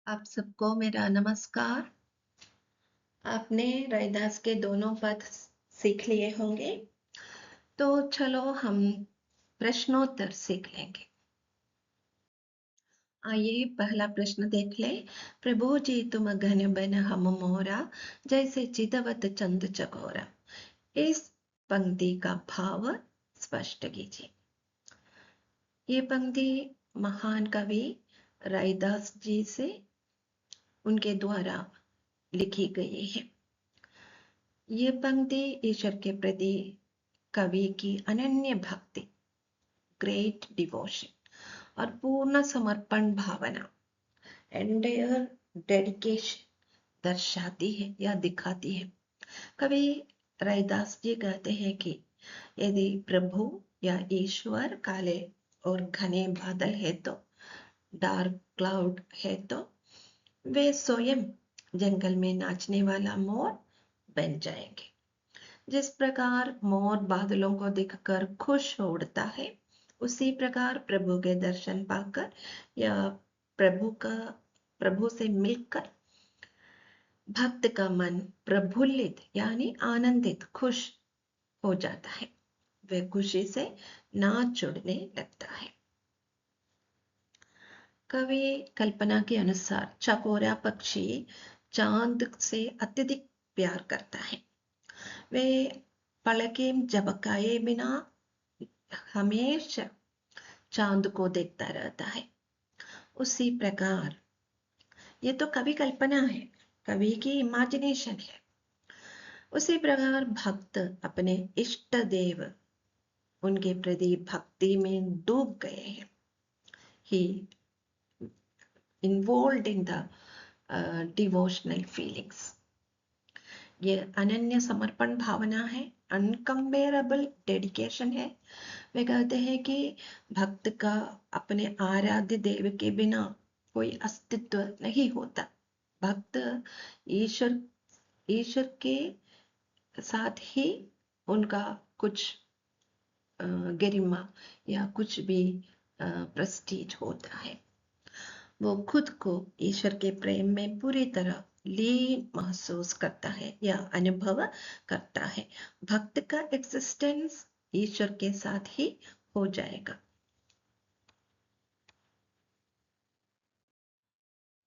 आप सबको मेरा नमस्कार। आपने रैदास के दोनों पद सीख लिए होंगे, तो चलो हम प्रश्नोत्तर सीख लेंगे। आइए पहला प्रश्न देख ले। प्रभु जी तुम घन बन हम मोरा, जैसे चितवत चंद चकोरा। इस पंक्ति का भाव स्पष्ट कीजिए। ये पंक्ति महान कवि रैदास जी से उनके द्वारा लिखी गई है। ये पंक्ति ईश्वर के प्रति कवि की अनन्य भक्ति, ग्रेट डिवोशन और पूर्ण समर्पण भावना, एंटायर डेडिकेशन दर्शाती है या दिखाती है। कवि रैदास जी कहते हैं कि यदि प्रभु या ईश्वर काले और घने बादल है तो, डार्क क्लाउड है तो, वे स्वयं जंगल में नाचने वाला मोर बन जाएंगे। जिस प्रकार मोर बादलों को देखकर खुश हो उड़ता है, उसी प्रकार प्रभु के दर्शन पाकर या प्रभु से मिलकर भक्त का मन प्रफुल्लित यानी आनंदित, खुश हो जाता है। वह खुशी से नाच उड़ने लगता है। कवि कल्पना के अनुसार चकोरा पक्षी चांद से अत्यधिक प्यार करता है। वे पलकें झपकाए बिना हमेशा चांद को देखता रहता है। उसी प्रकार, ये तो कवि कल्पना है, कवि की इमेजिनेशन है। उसी प्रकार भक्त अपने इष्ट देव, उनके प्रति भक्ति में डूब गए हैं। He involved in the devotional feelings. ये अनन्य समर्पण भावना है, अनकम्पेरेबल डेडिकेशन है। वे कहते हैं कि भक्त का अपने आराध्य देव के बिना कोई अस्तित्व नहीं होता। भक्त ईश्वर ईश्वर के साथ ही उनका कुछ गरिमा या कुछ भी प्रेस्टीज होता है। वो खुद को ईश्वर के प्रेम में पूरी तरह लीन महसूस करता है या अनुभव करता है। भक्त का एग्जिस्टेंस ईश्वर के साथ ही हो जाएगा।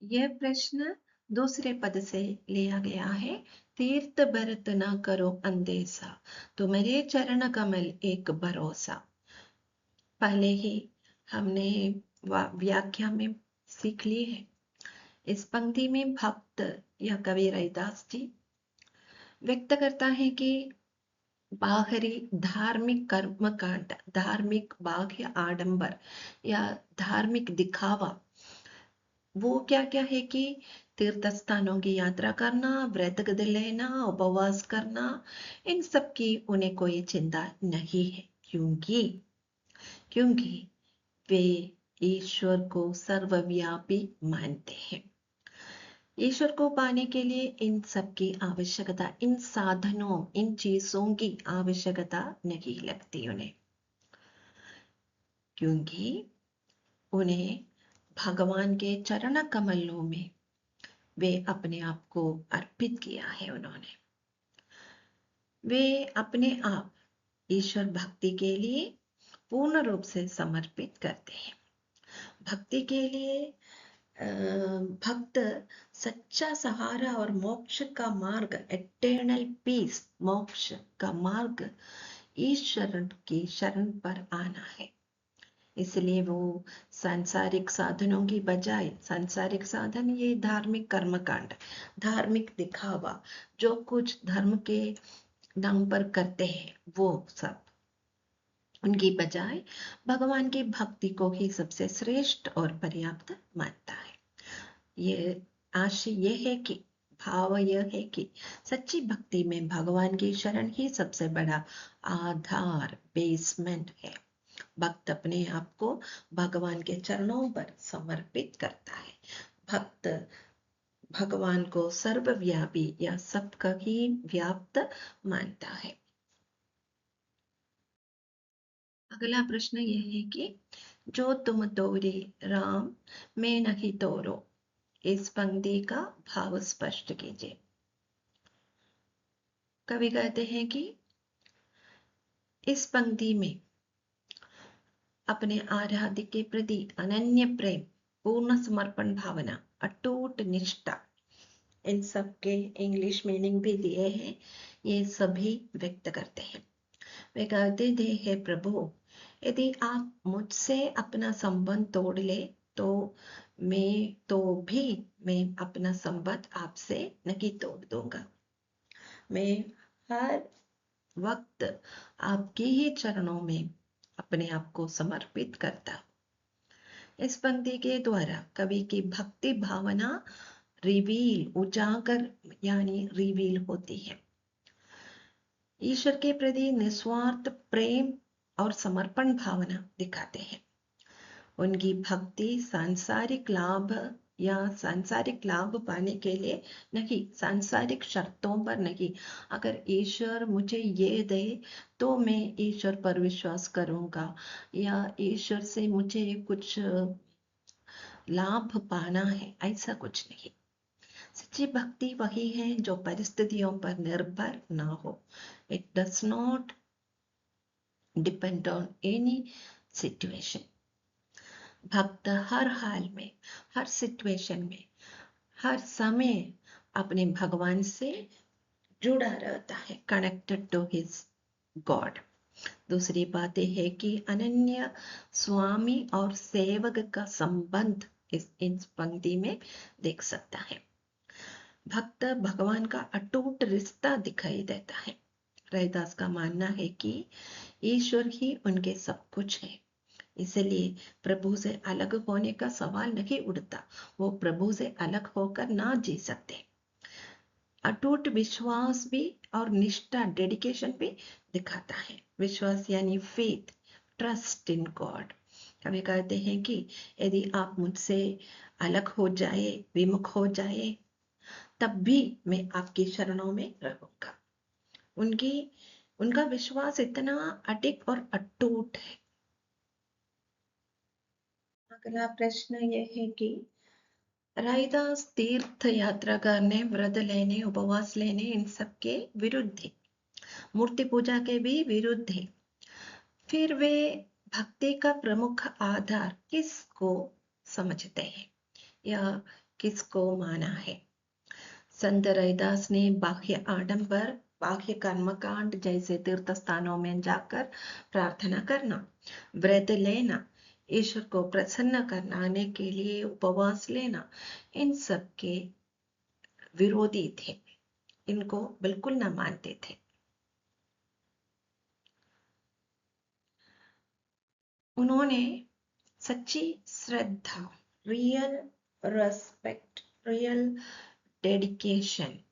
यह प्रश्न दूसरे पद से लिया गया है। तीर्थ भरत न करो अंदेशा, तो मेरे चरण कमल एक भरोसा। पहले ही हमने व्याख्या में सीख ली है। इस पंक्ति में भक्त या कवि रैदास जी व्यक्त करता है कि बाहरी धार्मिक कर्म कांड, धार्मिक बाह्य आडंबर या धार्मिक दिखावा, वो क्या क्या है कि तीर्थ स्थानों की यात्रा करना, व्रत लेना, उपवास करना, इन सब की उन्हें कोई चिंता नहीं है। क्योंकि वे ईश्वर को सर्वव्यापी मानते हैं। ईश्वर को पाने के लिए इन सब की आवश्यकता, इन साधनों, इन चीजों की आवश्यकता नहीं लगती उन्हें, क्योंकि उन्हें भगवान के चरण कमलों में वे अपने आप को अर्पित किया है। उन्होंने वे अपने आप ईश्वर भक्ति के लिए पूर्ण रूप से समर्पित करते हैं। भक्ति के लिए भक्त सच्चा सहारा और मोक्ष का मार्ग, एटर्नल पीस, मोक्ष का मार्ग ईश्वर की शरण पर आना है। इसलिए वो सांसारिक साधनों की बजाय, सांसारिक साधन ये धार्मिक कर्मकांड, धार्मिक दिखावा, जो कुछ धर्म के नाम पर करते हैं, वो सब उनकी बजाय भगवान की भक्ति को ही सबसे श्रेष्ठ और पर्याप्त मानता है। ये आशय ये है कि, भाव यह है कि सच्ची भक्ति में भगवान की शरण ही सबसे बड़ा आधार, बेसमेंट है। भक्त अपने आप को भगवान के चरणों पर समर्पित करता है। भक्त भगवान को सर्वव्यापी या सबका ही व्याप्त मानता है। अगला प्रश्न यह है कि जो तुम तोरे राम, मैं नहीं तोरो। इस पंक्ति का भाव स्पष्ट कीजिए। कवि कहते हैं कि इस पंक्ति में अपने आराध्य के प्रति अनन्य प्रेम, पूर्ण समर्पण भावना, अटूट निष्ठा, इन सब के इंग्लिश मीनिंग भी दिए हैं, ये सभी व्यक्त करते हैं। वे कहते थे, हे प्रभु, यदि आप मुझसे अपना संबंध तोड़ ले तो मैं अपना संबंध आपसे नहीं तोड़ दूंगा। मैं हर वक्त आपके ही चरणों में अपने आप को समर्पित करता हूँ। इस पंक्ति के द्वारा कवि की भक्ति भावना उजागर यानी रिवील होती है। ईश्वर के प्रति निस्वार्थ प्रेम और समर्पण भावना दिखाते हैं। उनकी भक्ति सांसारिक लाभ पाने के लिए नहीं, सांसारिक शर्तों पर नहीं। अगर ईश्वर मुझे ये दे तो मैं ईश्वर पर विश्वास करूंगा, या ईश्वर से मुझे कुछ लाभ पाना है, ऐसा कुछ नहीं। सच्ची भक्ति वही है जो परिस्थितियों पर निर्भर ना हो। It does not depend on any situation. भक्त हर हाल में, हर सिचुएशन में, हर समय अपने भगवान से जुड़ा रहता है, कनेक्टेड टू हिज गॉड। दूसरी बात यह है कि अनन्य स्वामी और सेवक का संबंध इस पंक्ति में देख सकता है। भक्त भगवान का अटूट रिश्ता दिखाई देता है। रैदास का मानना है कि ईश्वर ही उनके सब कुछ है, इसलिए प्रभु से अलग होने का सवाल नहीं उठता। वो प्रभु से अलग होकर ना जी सकते। अटूट विश्वास भी और निष्ठा, डेडिकेशन भी दिखाता है। विश्वास यानी फेथ, ट्रस्ट इन गॉड। कभी कहते हैं कि यदि आप मुझसे अलग हो जाए, विमुख हो जाए, तब भी मैं आपकी शरणों में रहूंगा। उनका विश्वास इतना अडिग और अटूट है। अगला प्रश्न यह है कि रैदास तीर्थ यात्रा करने, व्रत लेने, उपवास लेने, इन सब के विरुद्ध है, मूर्ति पूजा के भी विरुद्ध है। फिर वे भक्ति का प्रमुख आधार किसको समझते हैं या किसको माना है? संत रैदास ने बाह्य आडंबर, बाह्य कर्मकांड जैसे तीर्थ स्थानों में जाकर प्रार्थना करना, व्रत लेना, ईश्वर को प्रसन्न कराने के लिए उपवास लेना, इन सब के विरोधी थे। इनको बिल्कुल न मानते थे। उन्होंने सच्ची श्रद्धा, रियल रेस्पेक्ट, रियल डेडिकेशन,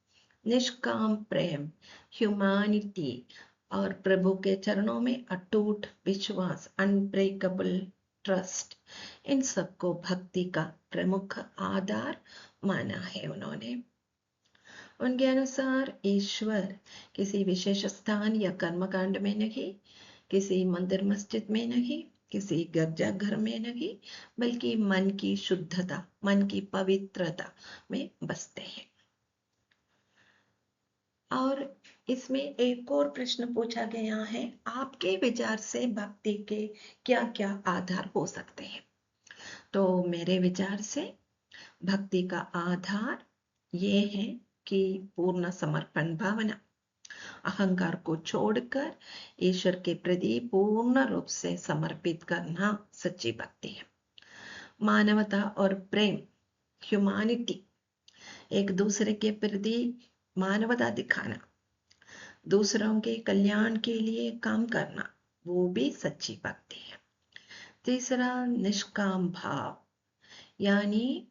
निष्काम प्रेम, ह्यूमैनिटी और प्रभु के चरणों में अटूट विश्वास, अनब्रेकेबल ट्रस्ट, इन सबको भक्ति का प्रमुख आधार माना है उन्होंने। उनके अनुसार ईश्वर किसी विशेष स्थान या कर्मकांड में नहीं, किसी मंदिर मस्जिद में नहीं, किसी गिरजा घर में नहीं, बल्कि मन की शुद्धता, मन की पवित्रता में बसते हैं। और इसमें एक और प्रश्न पूछा गया है, आपके विचार से भक्ति के क्या क्या आधार हो सकते हैं? तो मेरे विचार से भक्ति का आधार ये है कि पूर्ण समर्पण भावना, अहंकार को छोड़कर ईश्वर के प्रति पूर्ण रूप से समर्पित करना सच्ची भक्ति है। मानवता और प्रेम, ह्यूमैनिटी, एक दूसरे के प्रति मानवता दिखाना, दूसरों के कल्याण के लिए काम करना, वो भी सच्ची भक्ति है। तीसरा, निष्काम भाव यानी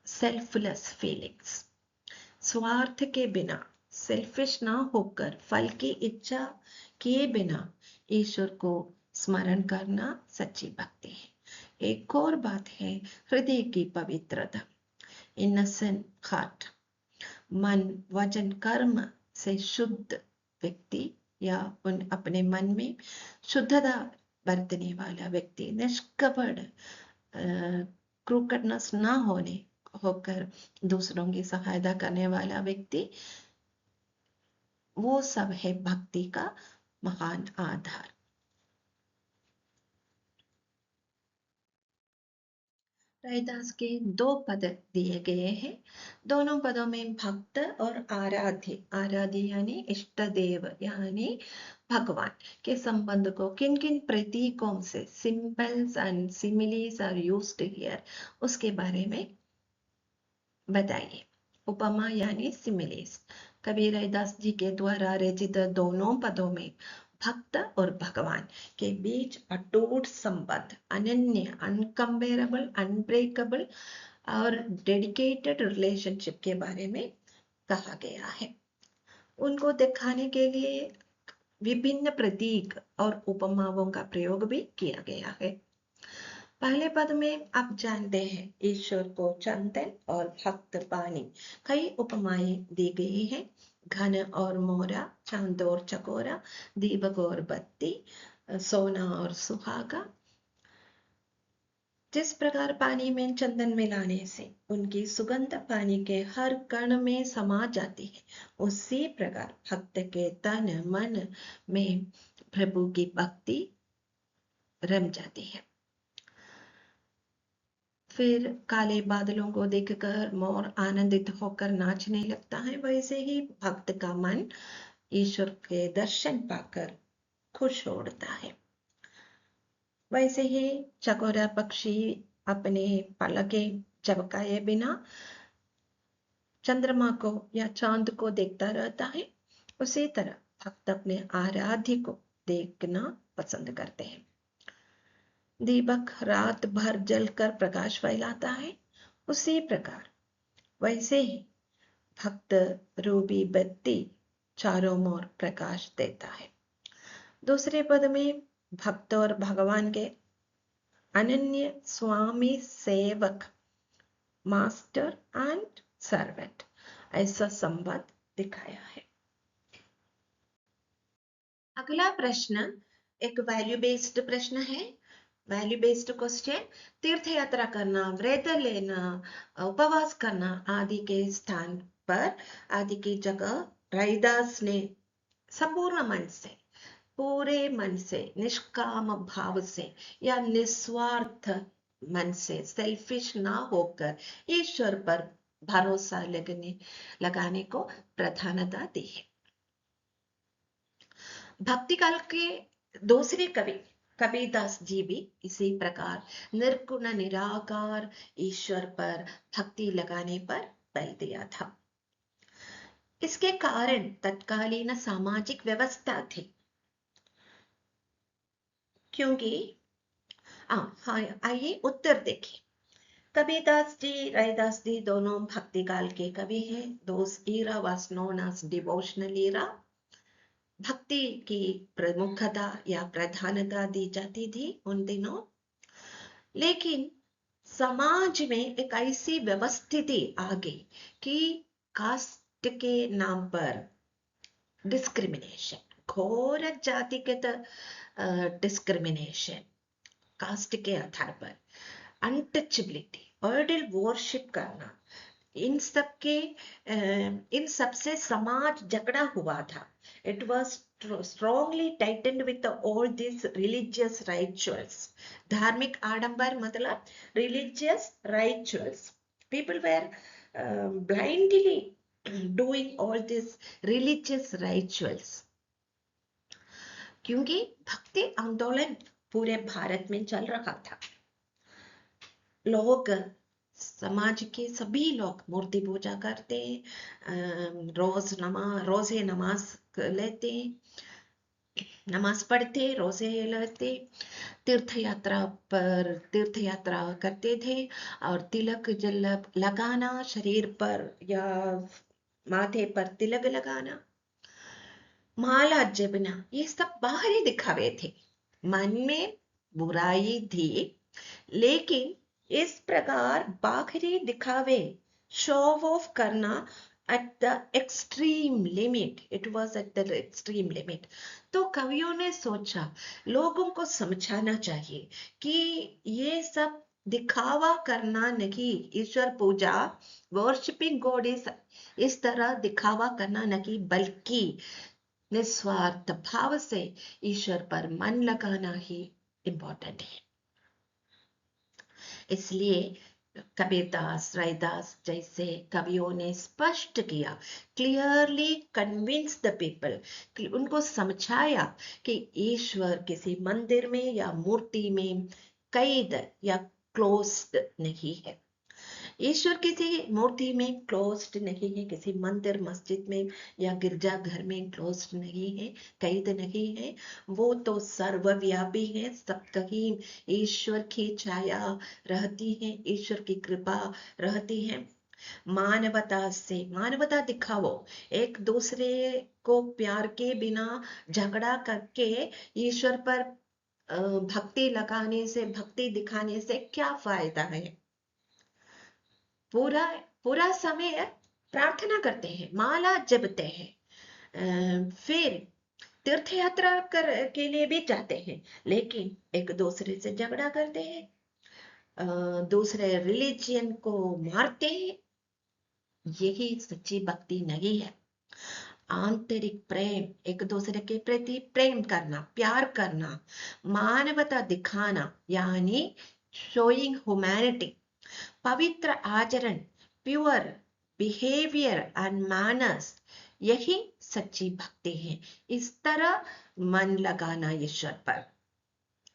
सेल्फलेस फीलिंग्स, स्वार्थ के बिना, सेल्फिश ना होकर, फल की इच्छा किए बिना ईश्वर को स्मरण करना सच्ची भक्ति है। एक और बात है हृदय की पवित्रता, इनोसेंट हार्ट, मन वचन कर्म से शुद्ध व्यक्ति या अपने मन में शुद्धता बरतने वाला व्यक्ति, निष्कपट, क्रूकटनेस ना होकर दूसरों की सहायता करने वाला व्यक्ति, वो सब है भक्ति का महान आधार। रैदास के 2 पद दिए गए हैं। दोनों पदों में भक्त और आराध्य, आराध्य यानी इष्ट देव यानी भगवान के संबंध को किन किन प्रतीकों से, symbols and similes are used here, उसके बारे में बताइए। उपमा यानी सिमिलीज। कबीर रैदास जी के द्वारा रचित दोनों पदों में भक्त और भगवान के बीच अटूट संबंध, अनन्य, अनकम्पेरेबल, अनब्रेकेबल और डेडिकेटेड रिलेशनशिप के बारे में कहा गया है। उनको दिखाने के लिए विभिन्न प्रतीक और उपमाओं का प्रयोग भी किया गया है। पहले पद में आप जानते हैं ईश्वर को चंदन और भक्त पानी, कई उपमाएं दी गई हैं। घन और मोरा, चांद और चकोरा, दीपक और बत्ती, सोना और सुहागा। जिस प्रकार पानी में चंदन मिलाने से उनकी सुगंध पानी के हर कण में समा जाती है, उसी प्रकार भक्त के तन मन में प्रभु की भक्ति रम जाती है। फिर काले बादलों को देखकर मोर आनंदित होकर नाचने लगता है, वैसे ही भक्त का मन ईश्वर के दर्शन पाकर खुश हो उठता है। वैसे ही चकोरा पक्षी अपने पलके झपकाए बिना चंद्रमा को या चांद को देखता रहता है, उसी तरह भक्त अपने आराध्य को देखना पसंद करते हैं। दीपक रात भर जलकर प्रकाश फैलाता है, उसी प्रकार वैसे ही भक्त रूपी बत्ती चारों ओर प्रकाश देता है। दूसरे पद में भक्त और भगवान के अनन्य स्वामी सेवक, मास्टर एंड सर्वेंट, ऐसा संबंध दिखाया है। अगला प्रश्न एक वैल्यू बेस्ड प्रश्न है। वैल्यू बेस्ड क्वेश्चन, तीर्थ यात्रा करना, व्रत लेना, उपवास करना आदि के स्थान पर, आदि की जगह रैदास ने संपूर्ण मन से, पूरे मन से, निष्काम भाव से या निस्वार्थ मन से, सेल्फिश ना होकर ईश्वर पर भरोसा लगाने को प्रधानता दी है। भक्ति काल के दूसरे कवि कबीरदास जी भी इसी प्रकार निर्गुण निराकार ईश्वर पर भक्ति लगाने पर बल दिया था। इसके कारण तत्कालीन सामाजिक व्यवस्था थी, क्योंकि आइए उत्तर देखें। कबीरदास जी, रैदास जी दोनों भक्ति काल के कवि हैं। दोस era was known as devotional era। भक्ति की प्रमुखता या प्रधानता दी जाती थी उन दिनों, लेकिन समाज में एक ऐसी व्यवस्थिति आ गई कि कास्ट के नाम पर डिस्क्रिमिनेशन, घोर जातिगत डिस्क्रिमिनेशन, कास्ट के आधार पर अनटचेबिलिटी, आइडल वर्शिप करना, इन सब से समाज जकड़ा हुआ था। It was strongly tightened with all these religious rituals। धार्मिक आडंबर मतलब religious rituals। People were blindly doing all these religious rituals, क्योंकि भक्ति आंदोलन पूरे भारत में चल रहा था। लोग, समाज के सभी लोग मूर्ति पूजा करते, रोजे नमाज लेते, नमाज पढ़ते, रोजे लेते, तीर्थ यात्रा करते थे, और तिलक लगाना, शरीर पर या माथे पर तिलक लगाना, माला जपना, ये सब बाहरी दिखावे थे। मन में बुराई थी, लेकिन इस प्रकार बाहरी दिखावे, शो ऑफ करना at the extreme limit, it was at the extreme limit। तो कवियों ने सोचा लोगों को समझाना चाहिए कि ये सब दिखावा करना नहीं, ईश्वर पूजा, वर्शिपिंग गॉड इस तरह दिखावा करना नहीं, बल्कि निस्वार्थ भाव से ईश्वर पर मन लगाना ही इम्पोर्टेंट है। इसलिए कबीरदास, रैदास जैसे कवियों ने स्पष्ट किया, क्लियरली कन्विंस द पीपल, कि उनको समझाया कि ईश्वर किसी मंदिर में या मूर्ति में कैद या क्लोज्ड नहीं है। ईश्वर किसी मूर्ति में क्लोज्ड नहीं है, किसी मंदिर मस्जिद में या गिरजा घर में क्लोज्ड नहीं है, कैद नहीं है। वो तो सर्वव्यापी है, सब कहीं ईश्वर की छाया रहती है, ईश्वर की कृपा रहती है। मानवता से मानवता दिखाओ, एक दूसरे को प्यार के बिना झगड़ा करके ईश्वर पर भक्ति लगाने से, भक्ति दिखाने से क्या फायदा है। पूरा पूरा समय प्रार्थना करते हैं, माला जपते हैं, फिर तीर्थ यात्रा के लिए भी जाते हैं, लेकिन एक दूसरे से झगड़ा करते हैं, दूसरे रिलीजियन को मारते हैं। यही सच्ची भक्ति नहीं है। आंतरिक प्रेम, एक दूसरे के प्रति प्रेम करना, प्यार करना, मानवता दिखाना, यानी शोइंग ह्यूमैनिटी, पवित्र आचरण, प्योर बिहेवियर एंड मैनर्स, यही सच्ची भक्ति है। इस तरह मन लगाना ईश्वर पर।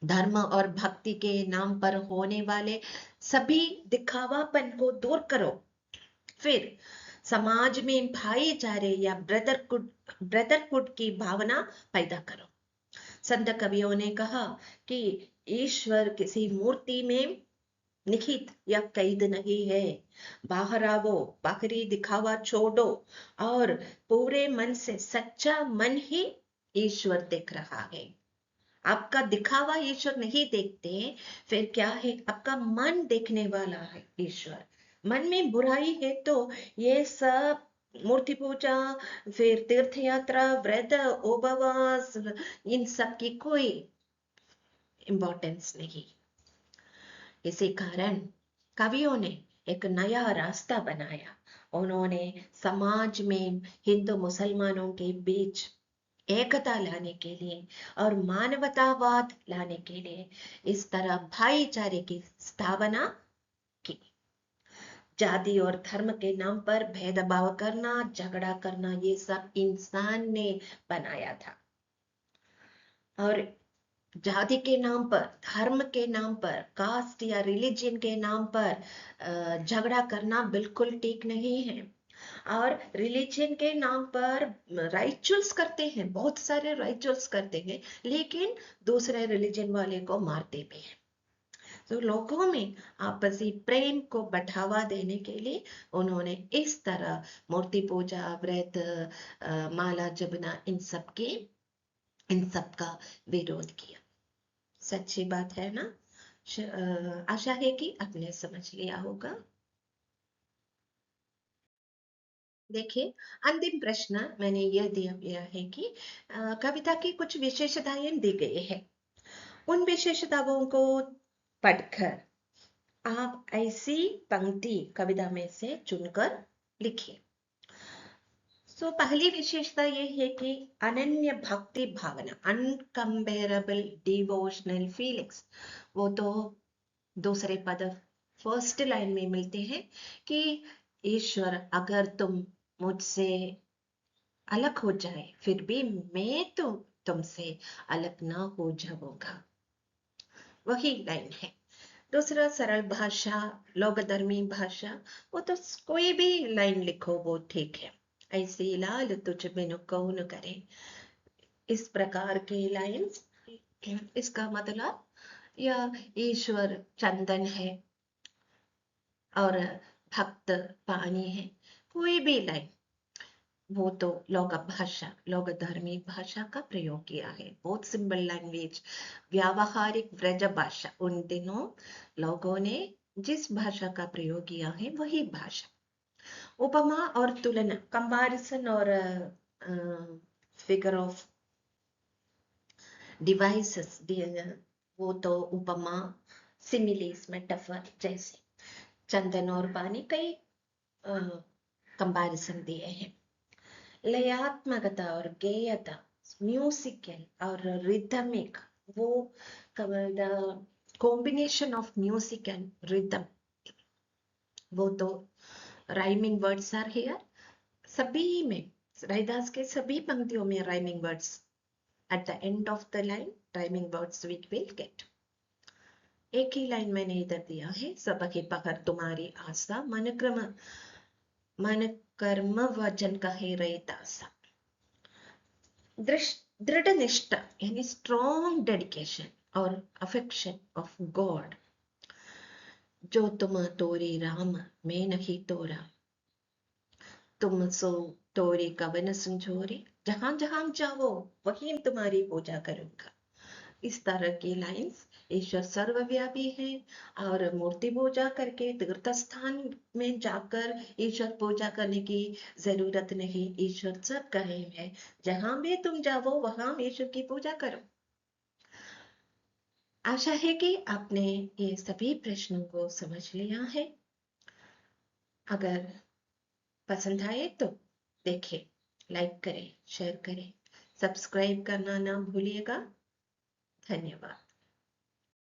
धर्म और भक्ति के नाम पर होने वाले सभी दिखावापन को दूर करो, फिर समाज में भाईचारे या ब्रदरहुड की भावना पैदा करो। संत कवियों ने कहा कि ईश्वर किसी मूर्ति में निहित या कैद नहीं है। बाहर आवो, बाहरी दिखावा छोड़ो और पूरे मन से, सच्चा मन ही ईश्वर देख रहा है। आपका दिखावा ईश्वर नहीं देखते, फिर क्या है, आपका मन देखने वाला है ईश्वर। मन में बुराई है तो ये सब मूर्ति पूजा, फिर तीर्थ यात्रा, व्रत, उपवास, इन सब की कोई इंपॉर्टेंस नहीं। इसी कारण कवियों ने एक नया रास्ता बनाया। उन्होंने समाज में हिंदू मुसलमानों के बीच एकता लाने के लिए और मानवतावाद लाने के लिए इस तरह भाईचारे की स्थापना की। जाति और धर्म के नाम पर भेदभाव करना, झगड़ा करना, ये सब इंसान ने बनाया था। और जाति के नाम पर, धर्म के नाम पर, कास्ट या रिलीजन के नाम पर झगड़ा करना बिल्कुल ठीक नहीं है। और रिलीजन के नाम पर राइचुअल्स करते हैं, बहुत सारे राइचुअल्स करते हैं, लेकिन दूसरे रिलीजन वाले को मारते भी हैं। तो लोगों में आपसी प्रेम को बढ़ावा देने के लिए उन्होंने इस तरह मूर्ति पूजा, व्रत, माला जपना, इन सब का विरोध किया। सच्ची बात है ना। आशा है कि आपने समझ लिया होगा। देखिए, अंतिम प्रश्न मैंने यह दिया गया है कि कविता की कुछ विशेषताएं दी गई है। उन विशेषताओं को पढ़कर आप ऐसी पंक्ति कविता में से चुनकर लिखिए। सो पहली विशेषता ये है कि अनन्य भक्ति भावना, अनकंपेरेबल डिवोशनल फीलिंग्स। वो तो दूसरे पद फर्स्ट लाइन में मिलते हैं कि ईश्वर, अगर तुम मुझसे अलग हो जाए, फिर भी मैं तो तुमसे अलग ना हो जाऊंगा। वही लाइन है। दूसरा, सरल भाषा, लोकधर्मी भाषा, वो तो कोई भी लाइन लिखो वो ठीक है। ऐसी लाल तुझ बिनु कौन करे, इस प्रकार के लाइन। इसका मतलब, या ईश्वर चंदन है और भक्त पानी है, कोई भी लाइन, वो तो लोक भाषा, लोक धर्मी भाषा का प्रयोग किया है। बहुत सिंपल लैंग्वेज, व्यावहारिक व्रज भाषा, उन दिनों लोगों ने जिस भाषा का प्रयोग किया है वही भाषा। उपमा और तुलना, कंपैरिजन और फिगर ऑफ डिवाइसेस, वो तो उपमा, सिमिलीज मेटाफर जैसे चंदन और पानी कई कंपैरिजन दिए हैं। लयात्मकता और गेयता, म्यूजिकल और रिदमिक, वो the combination of music and rhythm, वो तो राइमिंग वर्ड्स आर हियर। सभी में रैदास के सभी पंक्तियों में rhyming words, at the end of the line rhyming words we will get. एक ही लाइन मैंने इधर दिया है, सबके पकड़ तुम्हारी आशा, मन कर्म वचन कहे रैदासा। दृढ़ निष्ठा यानी स्ट्रॉन्ग डेडिकेशन और अफेक्शन ऑफ गॉड। जो तुम तोरी राम मैं नहीं तोरा, तुम सो तोरी कवन संजोरी, जहां जहां जाओ वहीं तुम्हारी पूजा करूंगा। इस तरह की लाइंस, ईश्वर सर्वव्यापी है और मूर्ति पूजा करके तीर्थ स्थान में जाकर ईश्वर पूजा करने की जरूरत नहीं। ईश्वर सब कहे है, जहां भी तुम जाओ वहां ईश्वर की पूजा करो। आशा है कि आपने ये सभी प्रश्नों को समझ लिया है। अगर पसंद आए तो देखें, लाइक करें, शेयर करें, सब्सक्राइब करना ना भूलिएगा। धन्यवाद।